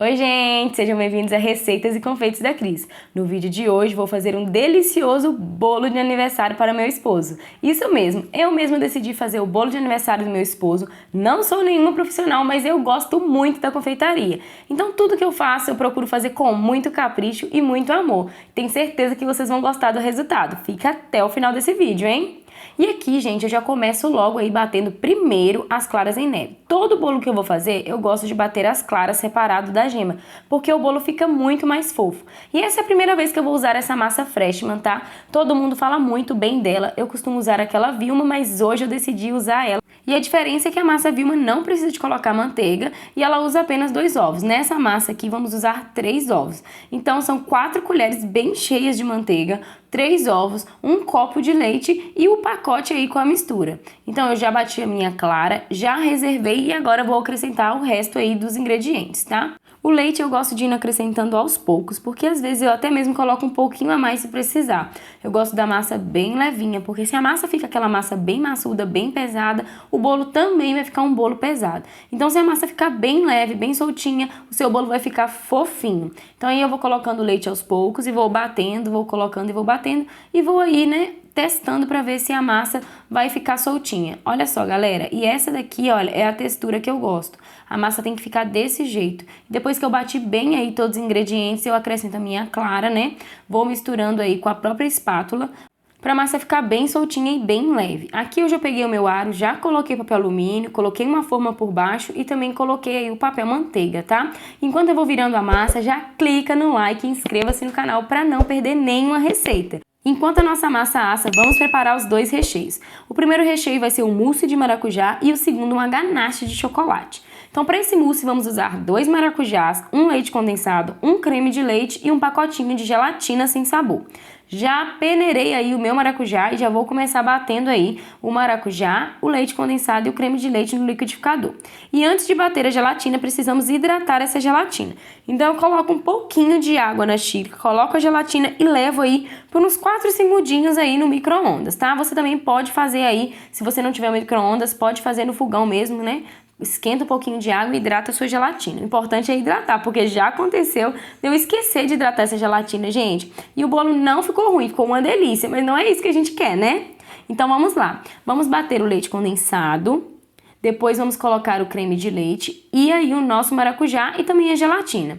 Oi gente, sejam bem-vindos a Receitas e Confeitos da Cris. No vídeo de hoje vou fazer um delicioso bolo de aniversário para meu esposo. Isso mesmo, eu mesma decidi fazer o bolo de aniversário do meu esposo. Não sou nenhuma profissional, mas eu gosto muito da confeitaria. Então tudo que eu faço eu procuro fazer com muito capricho e muito amor. Tenho certeza que vocês vão gostar do resultado. Fica até o final desse vídeo, hein? E aqui, gente, eu já começo logo aí batendo primeiro as claras em neve. Todo bolo que eu vou fazer, eu gosto de bater as claras separado da gema, porque o bolo fica muito mais fofo. E essa é a primeira vez que eu vou usar essa massa Freshman, tá? Todo mundo fala muito bem dela, eu costumo usar aquela Vilma, mas hoje eu decidi usar ela. E a diferença é que a massa Vilma não precisa de colocar manteiga e ela usa apenas 2 ovos. Nessa massa aqui vamos usar 3 ovos. Então são 4 colheres bem cheias de manteiga, 3 ovos, 1 copo de leite e o pacote aí com a mistura. Então eu já bati a minha clara, já reservei e agora vou acrescentar o resto aí dos ingredientes, tá? O leite eu gosto de ir acrescentando aos poucos, porque às vezes eu até mesmo coloco um pouquinho a mais se precisar. Eu gosto da massa bem levinha, porque se a massa fica aquela massa bem maçuda, bem pesada, o bolo também vai ficar um bolo pesado. Então se a massa ficar bem leve, bem soltinha, o seu bolo vai ficar fofinho. Então aí eu vou colocando o leite aos poucos e vou batendo, vou colocando e vou batendo e vou aí, né, testando para ver se a massa vai ficar soltinha. Olha só, galera, e essa daqui, olha, é a textura que eu gosto. A massa tem que ficar desse jeito. Depois que eu bati bem aí todos os ingredientes, eu acrescento a minha clara, né? Vou misturando aí com a própria espátula para a massa ficar bem soltinha e bem leve. Aqui eu já peguei o meu aro, já coloquei papel alumínio, coloquei uma forma por baixo e também coloquei aí o papel manteiga, tá? Enquanto eu vou virando a massa, já clica no like e inscreva-se no canal para não perder nenhuma receita. Enquanto a nossa massa assa, vamos preparar os 2 recheios. O primeiro recheio vai ser o mousse de maracujá e o segundo uma ganache de chocolate. Então, para esse mousse, vamos usar 2 maracujás, 1 leite condensado, 1 creme de leite e um pacotinho de gelatina sem sabor. Já peneirei aí o meu maracujá e já vou começar batendo aí o maracujá, o leite condensado e o creme de leite no liquidificador. E antes de bater a gelatina, precisamos hidratar essa gelatina. Então eu coloco um pouquinho de água na xícara, coloco a gelatina e levo aí por uns 4 segundinhos aí no micro-ondas, tá? Você também pode fazer aí, se você não tiver micro-ondas, pode fazer no fogão mesmo, né? Esquenta um pouquinho de água e hidrata a sua gelatina. O importante é hidratar, porque já aconteceu de eu esquecer de hidratar essa gelatina, gente. E o bolo não ficou ruim, ficou uma delícia, mas não é isso que a gente quer, né? Então vamos lá. Vamos bater o leite condensado, depois vamos colocar o creme de leite e aí o nosso maracujá e também a gelatina.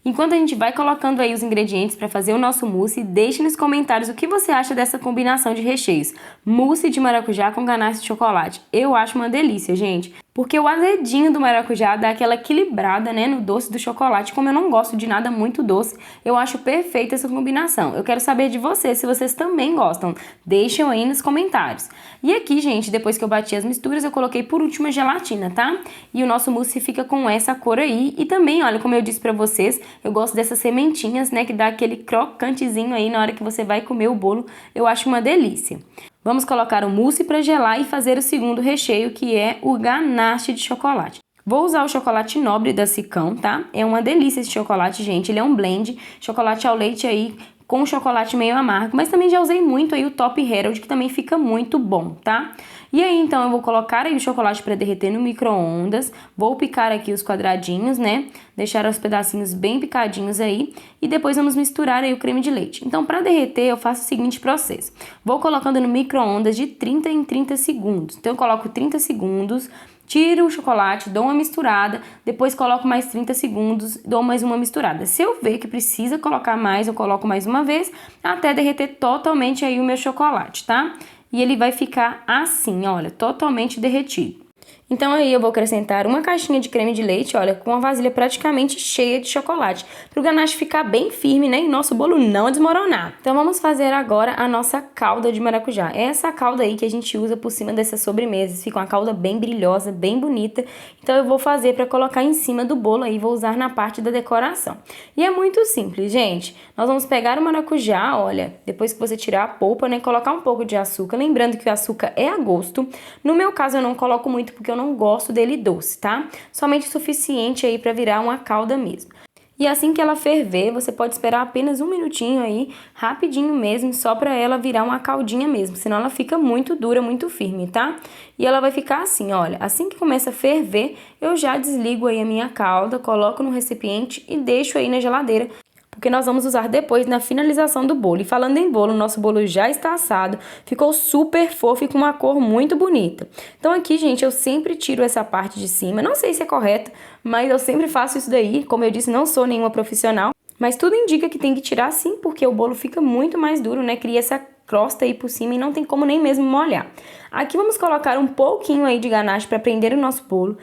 Enquanto a gente vai colocando aí os ingredientes para fazer o nosso mousse, deixe nos comentários o que você acha dessa combinação de recheios. Mousse de maracujá com ganache de chocolate. Eu acho uma delícia, gente. Porque o azedinho do maracujá dá aquela equilibrada, né, no doce do chocolate. Como eu não gosto de nada muito doce, eu acho perfeita essa combinação. Eu quero saber de vocês, se vocês também gostam. Deixem aí nos comentários. E aqui, gente, depois que eu bati as misturas, eu coloquei por último a gelatina, tá? E o nosso mousse fica com essa cor aí. E também, olha, como eu disse pra vocês, eu gosto dessas sementinhas, né, que dá aquele crocantezinho aí na hora que você vai comer o bolo. Eu acho uma delícia. Vamos colocar o mousse para gelar e fazer o segundo recheio, que é o ganache de chocolate. Vou usar o chocolate nobre da Sicão, tá? É uma delícia esse chocolate, gente. Ele é um blend, chocolate ao leite aí com chocolate meio amargo, mas também já usei muito aí o Top Herald, que também fica muito bom, tá? E aí, então, eu vou colocar aí o chocolate para derreter no micro-ondas, vou picar aqui os quadradinhos, né? Deixar os pedacinhos bem picadinhos aí e depois vamos misturar aí o creme de leite. Então, para derreter, eu faço o seguinte processo. Vou colocando no micro-ondas de 30 em 30 segundos. Então, eu coloco 30 segundos, tiro o chocolate, dou uma misturada, depois coloco mais 30 segundos, dou mais uma misturada. Se eu ver que precisa colocar mais, eu coloco mais uma vez, até derreter totalmente aí o meu chocolate, tá? E ele vai ficar assim, olha, totalmente derretido. Então aí eu vou acrescentar uma caixinha de creme de leite, olha, com uma vasilha praticamente cheia de chocolate, para o ganache ficar bem firme, né, e nosso bolo não desmoronar. Então vamos fazer agora a nossa calda de maracujá. É essa calda aí que a gente usa por cima dessas sobremesas, fica uma calda bem brilhosa, bem bonita. Então eu vou fazer para colocar em cima do bolo aí, vou usar na parte da decoração. E é muito simples, gente. Nós vamos pegar o maracujá, olha, depois que você tirar a polpa, né, colocar um pouco de açúcar, lembrando que o açúcar é a gosto. No meu caso eu não coloco muito porque eu não gosto dele doce, tá? Somente o suficiente aí para virar uma calda mesmo. E assim que ela ferver, você pode esperar apenas um minutinho aí, rapidinho mesmo, só para ela virar uma caldinha mesmo, senão ela fica muito dura, muito firme, tá? E ela vai ficar assim, olha, assim que começa a ferver, eu já desligo aí a minha calda, coloco no recipiente e deixo aí na geladeira, porque nós vamos usar depois na finalização do bolo. E falando em bolo, nosso bolo já está assado, ficou super fofo e com uma cor muito bonita. Então aqui, gente, eu sempre tiro essa parte de cima, não sei se é correto, mas eu sempre faço isso daí. Como eu disse, não sou nenhuma profissional, mas tudo indica que tem que tirar sim, porque o bolo fica muito mais duro, né? Cria essa crosta aí por cima e não tem como nem mesmo molhar. Aqui vamos colocar um pouquinho aí de ganache para prender o nosso bolo.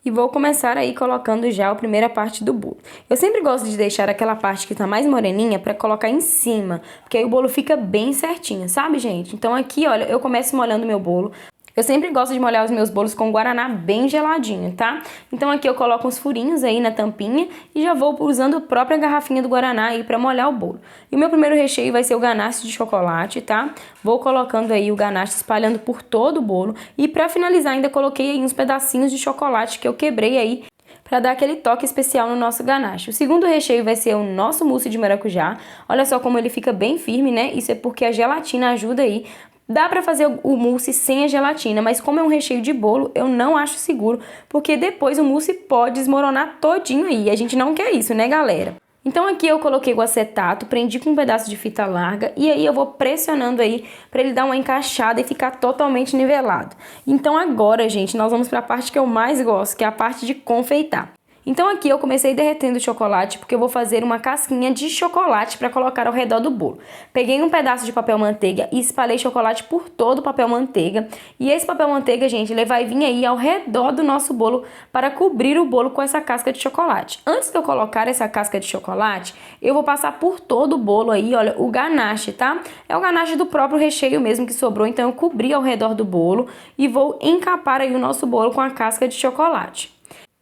E vou começar aí colocando já a primeira parte do bolo. Eu sempre gosto de deixar aquela parte que tá mais moreninha pra colocar em cima, porque aí o bolo fica bem certinho, sabe, gente? Então aqui, olha, eu começo molhando meu bolo. Eu sempre gosto de molhar os meus bolos com guaraná bem geladinho, tá? Então aqui eu coloco uns furinhos aí na tampinha e já vou usando a própria garrafinha do guaraná aí pra molhar o bolo. E o meu primeiro recheio vai ser o ganache de chocolate, tá? Vou colocando aí o ganache espalhando por todo o bolo e pra finalizar ainda coloquei aí uns pedacinhos de chocolate que eu quebrei aí para dar aquele toque especial no nosso ganache. O segundo recheio vai ser o nosso mousse de maracujá. Olha só como ele fica bem firme, né? Isso é porque a gelatina ajuda aí. Dá pra fazer o mousse sem a gelatina, mas como é um recheio de bolo, eu não acho seguro, porque depois o mousse pode desmoronar todinho aí. A gente não quer isso, né, galera? Então aqui eu coloquei o acetato, prendi com um pedaço de fita larga e aí eu vou pressionando aí para ele dar uma encaixada e ficar totalmente nivelado. Então agora, gente, nós vamos para a parte que eu mais gosto, que é a parte de confeitar. Então aqui eu comecei derretendo o chocolate porque eu vou fazer uma casquinha de chocolate para colocar ao redor do bolo. Peguei um pedaço de papel manteiga e espalhei chocolate por todo o papel manteiga. E esse papel manteiga, gente, ele vai vir aí ao redor do nosso bolo para cobrir o bolo com essa casca de chocolate. Antes de eu colocar essa casca de chocolate, eu vou passar por todo o bolo aí, olha, o ganache, tá? É o ganache do próprio recheio mesmo que sobrou, então eu cobri ao redor do bolo e vou encapar aí o nosso bolo com a casca de chocolate.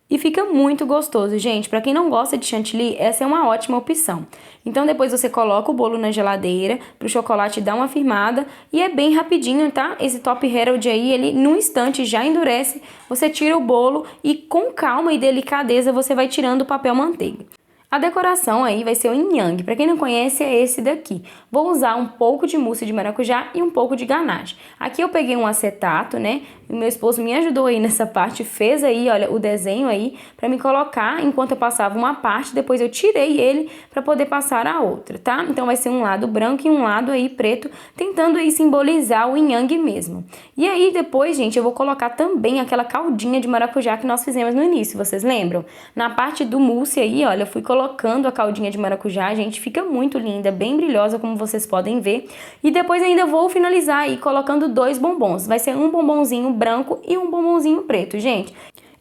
E fica muito gostoso, gente. Para quem não gosta de chantilly, essa é uma ótima opção. Então depois você coloca o bolo na geladeira para o chocolate dar uma firmada e é bem rapidinho, tá? Esse Top Herald aí, ele num instante já endurece. Você tira o bolo e com calma e delicadeza você vai tirando o papel manteiga. A decoração aí vai ser o yin yang. Para quem não conhece, é esse daqui. Vou usar um pouco de mousse de maracujá e um pouco de ganache. Aqui eu peguei um acetato, né? O meu esposo me ajudou aí nessa parte, fez aí, olha, o desenho aí para me colocar enquanto eu passava uma parte, depois eu tirei ele para poder passar a outra, tá? Então vai ser um lado branco e um lado aí preto, tentando aí simbolizar o yin yang mesmo. E aí depois, gente, eu vou colocar também aquela caldinha de maracujá que nós fizemos no início, vocês lembram? Na parte do mousse aí, olha, eu fui colocando a caldinha de maracujá, gente, fica muito linda, bem brilhosa, como vocês podem ver. E depois ainda vou finalizar aí colocando 2 bombons. Vai ser um bombonzinho branco e um bombonzinho preto, gente.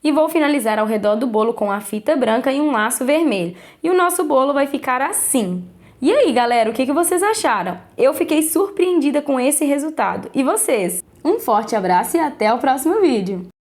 E vou finalizar ao redor do bolo com a fita branca e um laço vermelho. E o nosso bolo vai ficar assim. E aí, galera, o que vocês acharam? Eu fiquei surpreendida com esse resultado. E vocês? Um forte abraço e até o próximo vídeo!